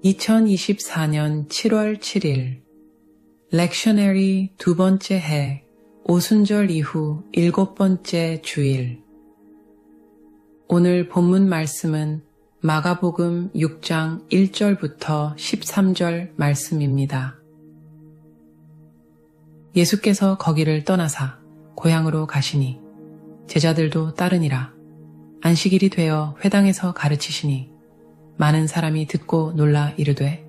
2024년 7월 7일 렉셔너리 두 번째 해 오순절 이후 7번째 주일. 오늘 본문 말씀은 마가복음 6장 1절부터 13절 말씀입니다. 예수께서 거기를 떠나사 고향으로 가시니 제자들도 따르니라. 안식일이 되어 회당에서 가르치시니 많은 사람이 듣고 놀라 이르되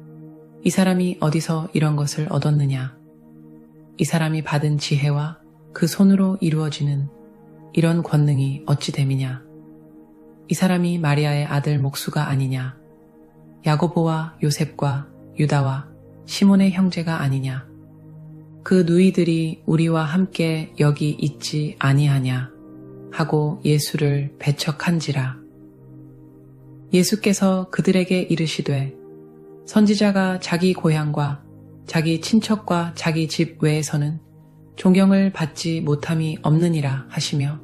이 사람이 어디서 이런 것을 얻었느냐. 이 사람이 받은 지혜와 그 손으로 이루어지는 이런 권능이 어찌 됨이냐. 이 사람이 마리아의 아들 목수가 아니냐. 야고보와 요셉과 유다와 시몬의 형제가 아니냐. 그 누이들이 우리와 함께 여기 있지 아니하냐 하고 예수를 배척한지라. 예수께서 그들에게 이르시되 선지자가 자기 고향과 자기 친척과 자기 집 외에서는 존경을 받지 못함이 없느니라 하시며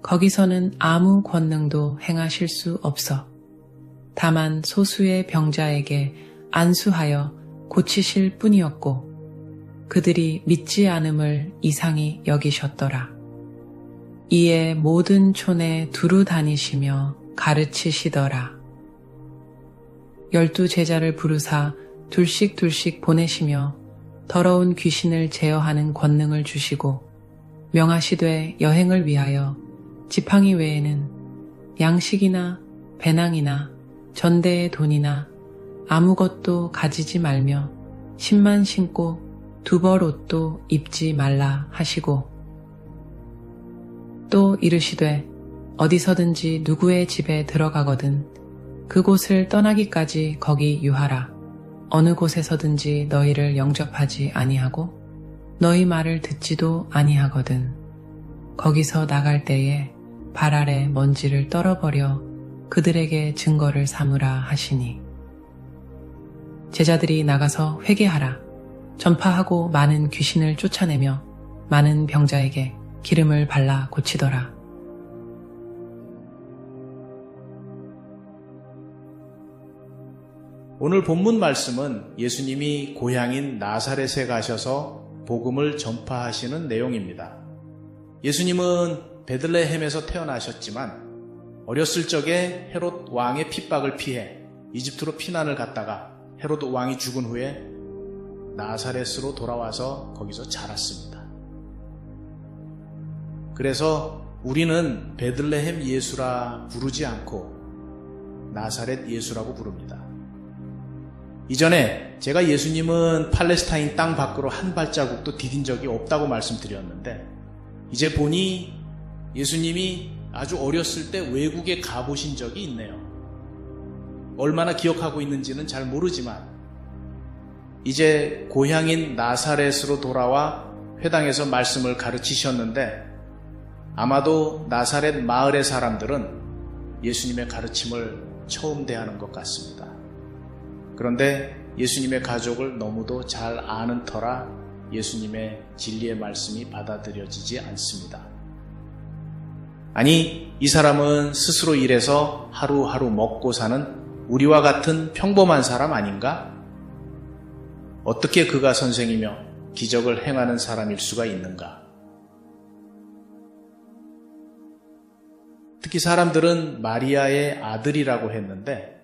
거기서는 아무 권능도 행하실 수 없어 다만 소수의 병자에게 안수하여 고치실 뿐이었고 그들이 믿지 않음을 이상히 여기셨더라. 이에 모든 촌에 두루 다니시며 가르치시더라. 12 제자를 부르사 둘씩 보내시며 더러운 귀신을 제어하는 권능을 주시고 명하시되 여행을 위하여 지팡이 외에는 양식이나 배낭이나 전대의 돈이나 아무것도 가지지 말며 신만 신고 두벌 옷도 입지 말라 하시고 또 이르시되 어디서든지 누구의 집에 들어가거든 그곳을 떠나기까지 거기 유하라. 어느 곳에서든지 너희를 영접하지 아니하고 너희 말을 듣지도 아니하거든. 거기서 나갈 때에 발 아래 먼지를 떨어버려 그들에게 증거를 삼으라 하시니 제자들이 나가서 회개하라. 전파하고 많은 귀신을 쫓아내며 많은 병자에게 기름을 발라 고치더라. 오늘 본문 말씀은 예수님이 고향인 나사렛에 가셔서 복음을 전파하시는 내용입니다. 예수님은 베들레헴에서 태어나셨지만 어렸을 적에 헤롯 왕의 핍박을 피해 이집트로 피난을 갔다가 헤롯 왕이 죽은 후에 나사렛으로 돌아와서 거기서 자랐습니다. 그래서 우리는 베들레헴 예수라 부르지 않고 나사렛 예수라고 부릅니다. 이전에 제가 예수님은 팔레스타인 땅 밖으로 한 발자국도 디딘 적이 없다고 말씀드렸는데 이제 보니 예수님이 아주 어렸을 때 외국에 가보신 적이 있네요. 얼마나 기억하고 있는지는 잘 모르지만 이제 고향인 나사렛으로 돌아와 회당에서 말씀을 가르치셨는데 아마도 나사렛 마을의 사람들은 예수님의 가르침을 처음 대하는 것 같습니다. 그런데 예수님의 가족을 너무도 잘 아는 터라 예수님의 진리의 말씀이 받아들여지지 않습니다. 아니, 이 사람은 스스로 일해서 하루하루 먹고 사는 우리와 같은 평범한 사람 아닌가? 어떻게 그가 선생이며 기적을 행하는 사람일 수가 있는가? 특히 사람들은 마리아의 아들이라고 했는데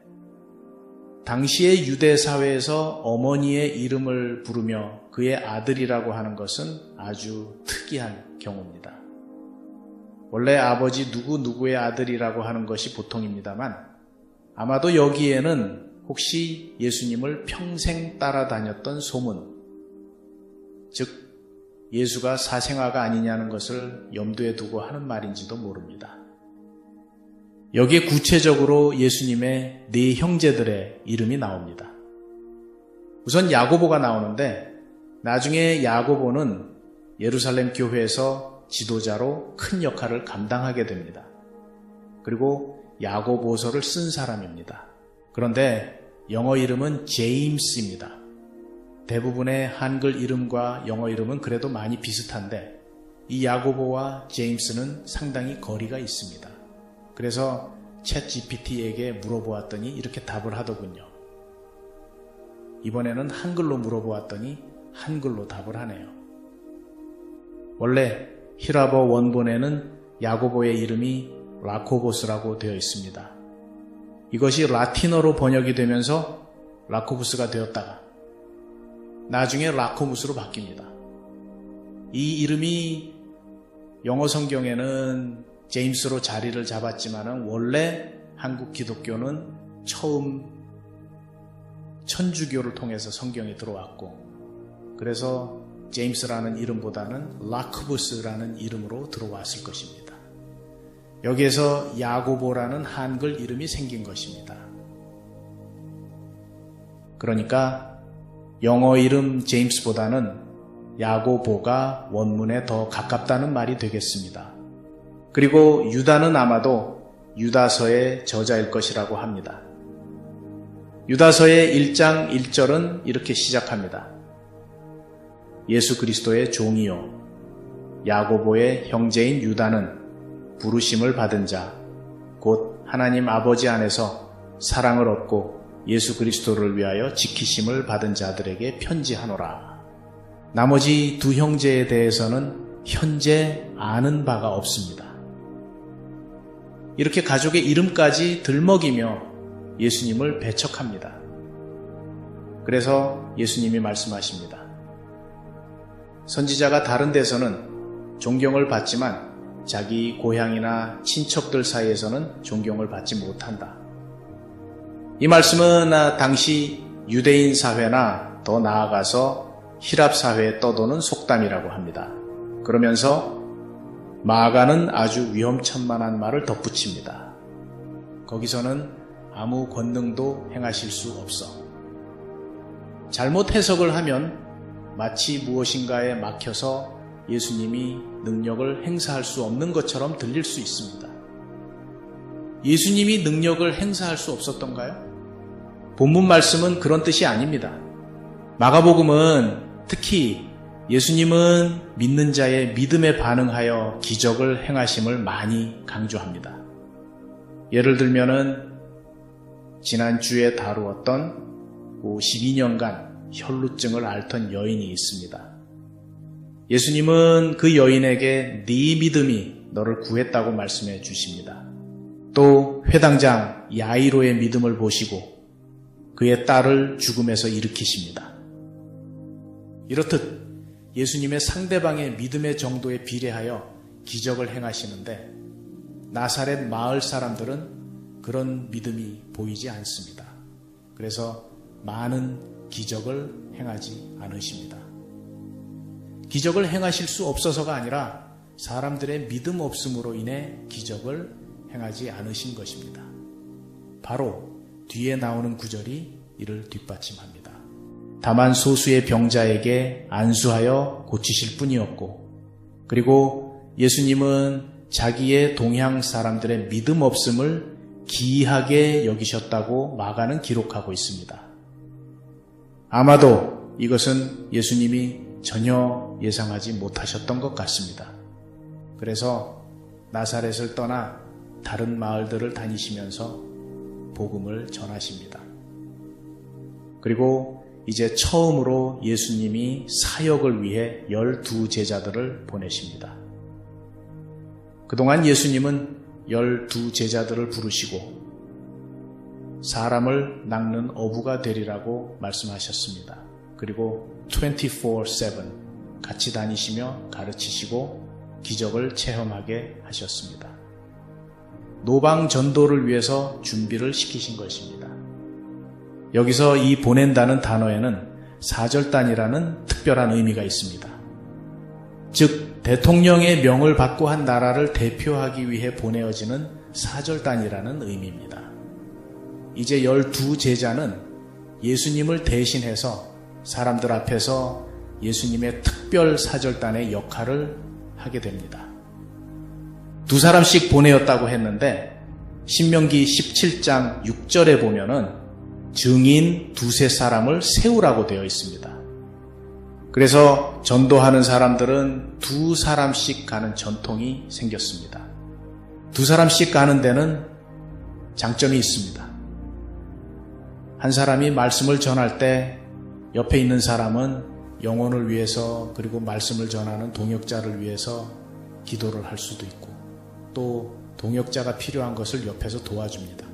당시의 유대 사회에서 어머니의 이름을 부르며 그의 아들이라고 하는 것은 아주 특이한 경우입니다. 원래 아버지 누구의 아들이라고 하는 것이 보통입니다만 아마도 여기에는 혹시 예수님을 평생 따라다녔던 소문, 즉 예수가 사생아가 아니냐는 것을 염두에 두고 하는 말인지도 모릅니다. 여기에 구체적으로 예수님의 네 형제들의 이름이 나옵니다. 우선 야고보가 나오는데 나중에 야고보는 예루살렘 교회에서 지도자로 큰 역할을 감당하게 됩니다. 그리고 야고보서를 쓴 사람입니다. 그런데 영어 이름은 제임스입니다. 대부분의 한글 이름과 영어 이름은 그래도 많이 비슷한데 이 야고보와 제임스는 상당히 거리가 있습니다. 그래서 챗GPT에게 물어보았더니 이렇게 답을 하더군요. 이번에는 한글로 물어보았더니 한글로 답을 하네요. 원래 히라버 원본에는 야고보의 이름이 라코보스라고 되어 있습니다. 이것이 라틴어로 번역이 되면서 라코부스가 되었다가 나중에 라코무스로 바뀝니다. 이 이름이 영어 성경에는 제임스로 자리를 잡았지만 원래 한국 기독교는 처음 천주교를 통해서 성경에 들어왔고 그래서 제임스라는 이름보다는 라크부스라는 이름으로 들어왔을 것입니다. 여기에서 야고보라는 한글 이름이 생긴 것입니다. 그러니까 영어 이름 제임스보다는 야고보가 원문에 더 가깝다는 말이 되겠습니다. 그리고 유다는 아마도 유다서의 저자일 것이라고 합니다. 유다서의 1장 1절은 이렇게 시작합니다. 예수 그리스도의 종이요 야고보의 형제인 유다는 부르심을 받은 자 곧 하나님 아버지 안에서 사랑을 얻고 예수 그리스도를 위하여 지키심을 받은 자들에게 편지하노라. 나머지 두 형제에 대해서는 현재 아는 바가 없습니다. 이렇게 가족의 이름까지 들먹이며 예수님을 배척합니다. 그래서 예수님이 말씀하십니다. 선지자가 다른 데서는 존경을 받지만 자기 고향이나 친척들 사이에서는 존경을 받지 못한다. 이 말씀은 당시 유대인 사회나 더 나아가서 히랍 사회에 떠도는 속담이라고 합니다. 그러면서 마가는 아주 위험천만한 말을 덧붙입니다. 거기서는 아무 권능도 행하실 수 없어. 잘못 해석을 하면 마치 무엇인가에 막혀서 예수님이 능력을 행사할 수 없는 것처럼 들릴 수 있습니다. 예수님이 능력을 행사할 수 없었던가요? 본문 말씀은 그런 뜻이 아닙니다. 마가복음은 특히 예수님은 믿는 자의 믿음에 반응하여 기적을 행하심을 많이 강조합니다. 예를 들면은 지난주에 다루었던 12년간 혈루증을 앓던 여인이 있습니다. 예수님은 그 여인에게 네 믿음이 너를 구했다고 말씀해 주십니다. 또 회당장 야이로의 믿음을 보시고 그의 딸을 죽음에서 일으키십니다. 이렇듯 예수님의 상대방의 믿음의 정도에 비례하여 기적을 행하시는데 나사렛 마을 사람들은 그런 믿음이 보이지 않습니다. 그래서 많은 기적을 행하지 않으십니다. 기적을 행하실 수 없어서가 아니라 사람들의 믿음 없음으로 인해 기적을 행하지 않으신 것입니다. 바로 뒤에 나오는 구절이 이를 뒷받침합니다. 다만 소수의 병자에게 안수하여 고치실 뿐이었고 그리고 예수님은 자기의 동향 사람들의 믿음 없음을 기이하게 여기셨다고 마가는 기록하고 있습니다. 아마도 이것은 예수님이 전혀 예상하지 못하셨던 것 같습니다. 그래서 나사렛을 떠나 다른 마을들을 다니시면서 복음을 전하십니다. 그리고 이제 처음으로 예수님이 사역을 위해 12제자들을 보내십니다. 그동안 예수님은 12제자들을 부르시고 사람을 낚는 어부가 되리라고 말씀하셨습니다. 그리고 24/7 같이 다니시며 가르치시고 기적을 체험하게 하셨습니다. 노방 전도를 위해서 준비를 시키신 것입니다. 여기서 이 보낸다는 단어에는 사절단이라는 특별한 의미가 있습니다. 즉 대통령의 명을 받고 한 나라를 대표하기 위해 보내어지는 사절단이라는 의미입니다. 이제 12제자는 예수님을 대신해서 사람들 앞에서 예수님의 특별 사절단의 역할을 하게 됩니다. 2사람씩 보내었다고 했는데 신명기 17장 6절에 보면은 증인 2-3사람을 세우라고 되어 있습니다. 그래서 전도하는 사람들은 2사람씩 가는 전통이 생겼습니다. 2사람씩 가는 데는 장점이 있습니다. 한 사람이 말씀을 전할 때 옆에 있는 사람은 영혼을 위해서 그리고 말씀을 전하는 동역자를 위해서 기도를 할 수도 있고 또 동역자가 필요한 것을 옆에서 도와줍니다.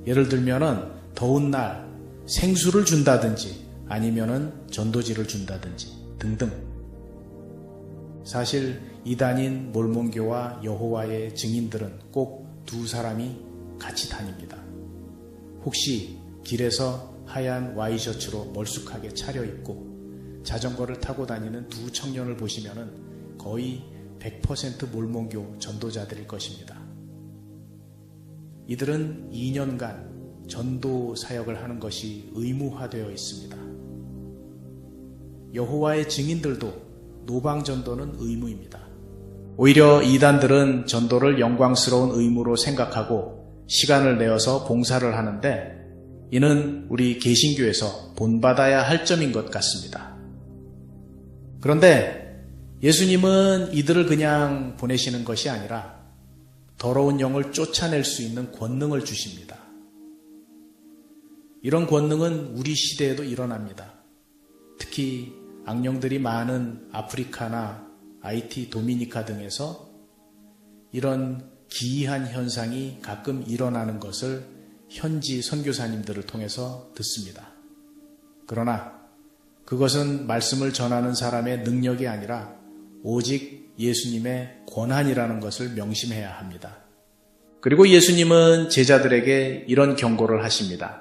예를 들면은 더운 날 생수를 준다든지 아니면은 전도지를 준다든지 등등. 사실 이단인 몰몬교와 여호와의 증인들은 꼭 두 사람이 같이 다닙니다. 혹시 길에서 하얀 와이셔츠로 멀쑥하게 차려입고 자전거를 타고 다니는 두 청년을 보시면은 거의 100% 몰몬교 전도자들일 것입니다. 이들은 2년간 전도 사역을 하는 것이 의무화되어 있습니다. 여호와의 증인들도 노방 전도는 의무입니다. 오히려 이단들은 전도를 영광스러운 의무로 생각하고 시간을 내어서 봉사를 하는데 이는 우리 개신교에서 본받아야 할 점인 것 같습니다. 그런데 예수님은 이들을 그냥 보내시는 것이 아니라 더러운 영을 쫓아낼 수 있는 권능을 주십니다. 이런 권능은 우리 시대에도 일어납니다. 특히 악령들이 많은 아프리카나 아이티, 도미니카 등에서 이런 기이한 현상이 가끔 일어나는 것을 현지 선교사님들을 통해서 듣습니다. 그러나 그것은 말씀을 전하는 사람의 능력이 아니라 오직 예수님의 권한이라는 것을 명심해야 합니다. 그리고 예수님은 제자들에게 이런 경고를 하십니다.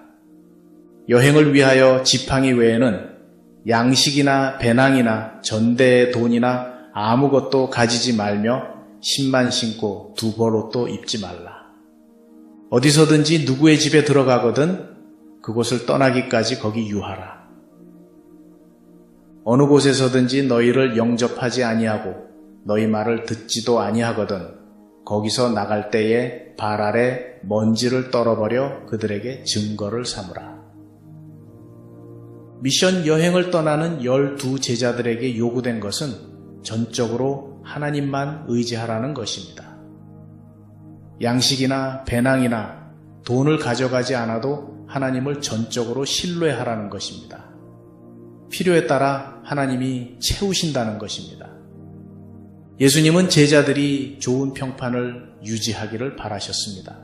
여행을 위하여 지팡이 외에는 양식이나 배낭이나 전대의 돈이나 아무것도 가지지 말며 신만 신고 두 벌 옷도 입지 말라. 어디서든지 누구의 집에 들어가거든 그곳을 떠나기까지 거기 유하라. 어느 곳에서든지 너희를 영접하지 아니하고 너희 말을 듣지도 아니하거든 거기서 나갈 때에 발 아래 먼지를 떨어버려 그들에게 증거를 삼으라. 미션 여행을 떠나는 12 제자들에게 요구된 것은 전적으로 하나님만 의지하라는 것입니다. 양식이나 배낭이나 돈을 가져가지 않아도 하나님을 전적으로 신뢰하라는 것입니다. 필요에 따라 하나님이 채우신다는 것입니다. 예수님은 제자들이 좋은 평판을 유지하기를 바라셨습니다.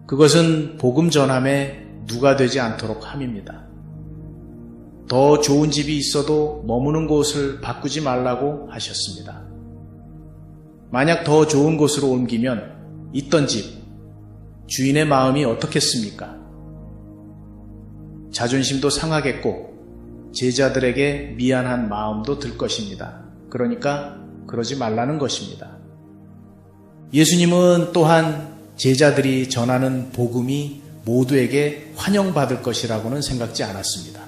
그것은 복음 전함에 누가 되지 않도록 함입니다. 더 좋은 집이 있어도 머무는 곳을 바꾸지 말라고 하셨습니다. 만약 더 좋은 곳으로 옮기면 있던 집, 주인의 마음이 어떻겠습니까? 자존심도 상하겠고 제자들에게 미안한 마음도 들 것입니다. 그러니까 그러지 말라는 것입니다. 예수님은 또한 제자들이 전하는 복음이 모두에게 환영받을 것이라고는 생각지 않았습니다.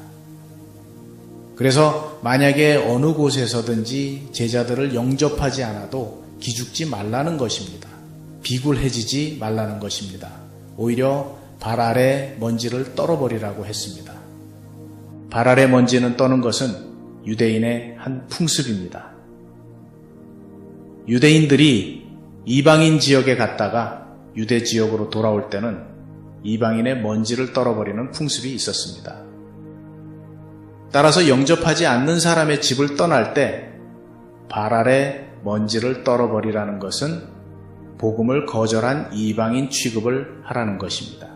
그래서 만약에 어느 곳에서든지 제자들을 영접하지 않아도 기죽지 말라는 것입니다. 비굴해지지 말라는 것입니다. 오히려 발 아래 먼지를 떨어버리라고 했습니다. 발 아래 먼지는 떠는 것은 유대인의 한 풍습입니다. 유대인들이 이방인 지역에 갔다가 유대 지역으로 돌아올 때는 이방인의 먼지를 떨어버리는 풍습이 있었습니다. 따라서 영접하지 않는 사람의 집을 떠날 때 발 아래 먼지를 떨어버리라는 것은 복음을 거절한 이방인 취급을 하라는 것입니다.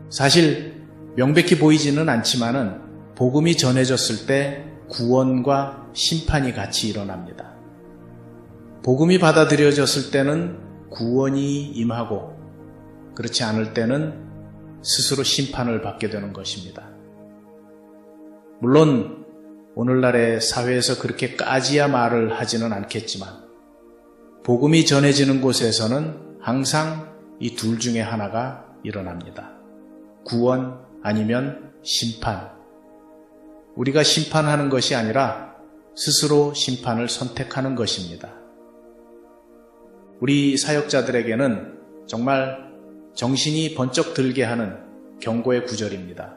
사실 명백히 보이지는 않지만은 복음이 전해졌을 때 구원과 심판이 같이 일어납니다. 복음이 받아들여졌을 때는 구원이 임하고 그렇지 않을 때는 스스로 심판을 받게 되는 것입니다. 물론 오늘날의 사회에서 그렇게 까지야 말을 하지는 않겠지만 복음이 전해지는 곳에서는 항상 이 둘 중에 하나가 일어납니다. 구원 아니면 심판. 우리가 심판하는 것이 아니라 스스로 심판을 선택하는 것입니다. 우리 사역자들에게는 정말 정신이 번쩍 들게 하는 경고의 구절입니다.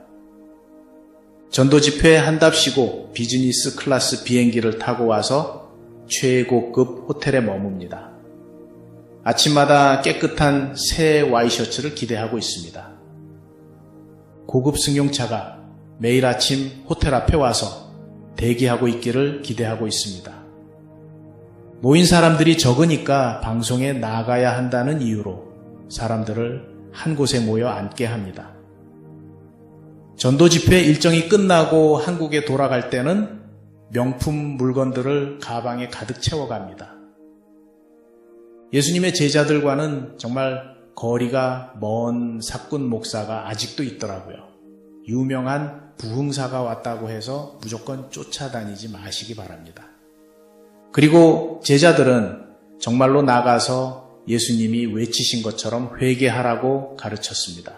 전도 집회에 한답시고 비즈니스 클래스 비행기를 타고 와서 최고급 호텔에 머뭅니다. 아침마다 깨끗한 새 와이셔츠를 기대하고 있습니다. 고급 승용차가 매일 아침 호텔 앞에 와서 대기하고 있기를 기대하고 있습니다. 모인 사람들이 적으니까 방송에 나가야 한다는 이유로 사람들을 한 곳에 모여 앉게 합니다. 전도 집회 일정이 끝나고 한국에 돌아갈 때는 명품 물건들을 가방에 가득 채워갑니다. 예수님의 제자들과는 정말 거리가 먼 사꾼 목사가 아직도 있더라고요. 유명한 부흥사가 왔다고 해서 무조건 쫓아다니지 마시기 바랍니다. 그리고 제자들은 정말로 나가서 예수님이 외치신 것처럼 회개하라고 가르쳤습니다.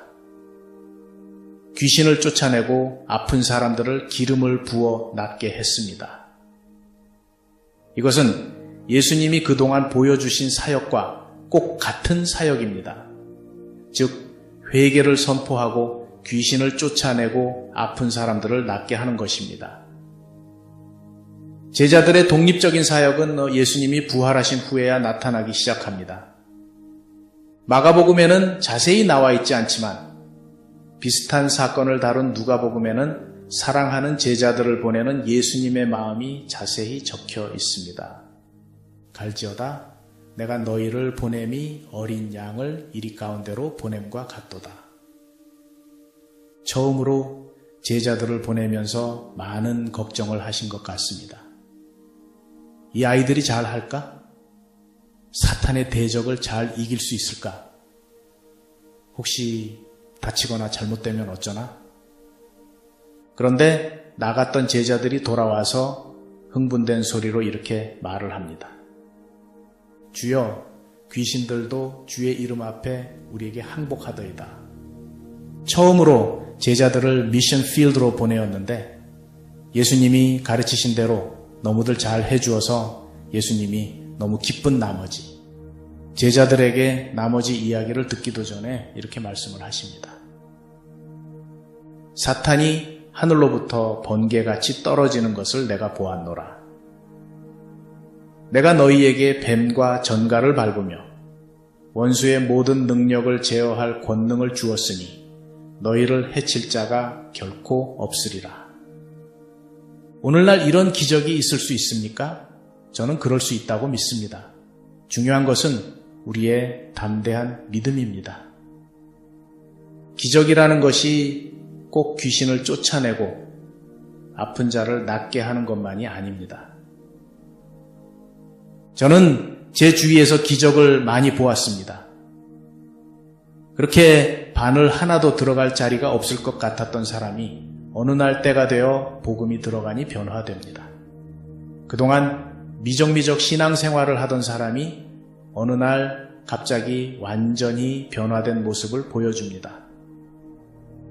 귀신을 쫓아내고 아픈 사람들을 기름을 부어 낫게 했습니다. 이것은 예수님이 그동안 보여주신 사역과 꼭 같은 사역입니다. 즉, 회개를 선포하고 귀신을 쫓아내고 아픈 사람들을 낫게 하는 것입니다. 제자들의 독립적인 사역은 예수님이 부활하신 후에야 나타나기 시작합니다. 마가복음에는 자세히 나와 있지 않지만 비슷한 사건을 다룬 누가복음에는 사랑하는 제자들을 보내는 예수님의 마음이 자세히 적혀 있습니다. 갈지어다 내가 너희를 보냄이 어린 양을 이리 가운데로 보냄과 같도다. 처음으로 제자들을 보내면서 많은 걱정을 하신 것 같습니다. 이 아이들이 잘 할까? 사탄의 대적을 잘 이길 수 있을까? 혹시 다치거나 잘못되면 어쩌나? 그런데 나갔던 제자들이 돌아와서 흥분된 소리로 이렇게 말을 합니다. 주여, 귀신들도 주의 이름 앞에 우리에게 항복하더이다. 처음으로 제자들을 미션 필드로 보내었는데 예수님이 가르치신 대로 너무들 잘 해주어서 예수님이 너무 기쁜 나머지 제자들에게 나머지 이야기를 듣기도 전에 이렇게 말씀을 하십니다. 사탄이 하늘로부터 번개같이 떨어지는 것을 내가 보았노라. 내가 너희에게 뱀과 전갈을 밟으며 원수의 모든 능력을 제어할 권능을 주었으니 너희를 해칠 자가 결코 없으리라. 오늘날 이런 기적이 있을 수 있습니까? 저는 그럴 수 있다고 믿습니다. 중요한 것은 우리의 담대한 믿음입니다. 기적이라는 것이 꼭 귀신을 쫓아내고 아픈 자를 낫게 하는 것만이 아닙니다. 저는 제 주위에서 기적을 많이 보았습니다. 그렇게 바늘 하나도 들어갈 자리가 없을 것 같았던 사람이 어느 날 때가 되어 복음이 들어가니 변화됩니다. 그동안 미적미적 신앙생활을 하던 사람이 어느 날 갑자기 완전히 변화된 모습을 보여줍니다.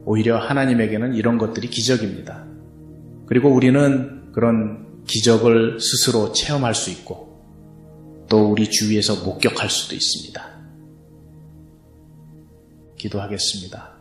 오히려 하나님에게는 이런 것들이 기적입니다. 그리고 우리는 그런 기적을 스스로 체험할 수 있고 또 우리 주위에서 목격할 수도 있습니다. 기도하겠습니다.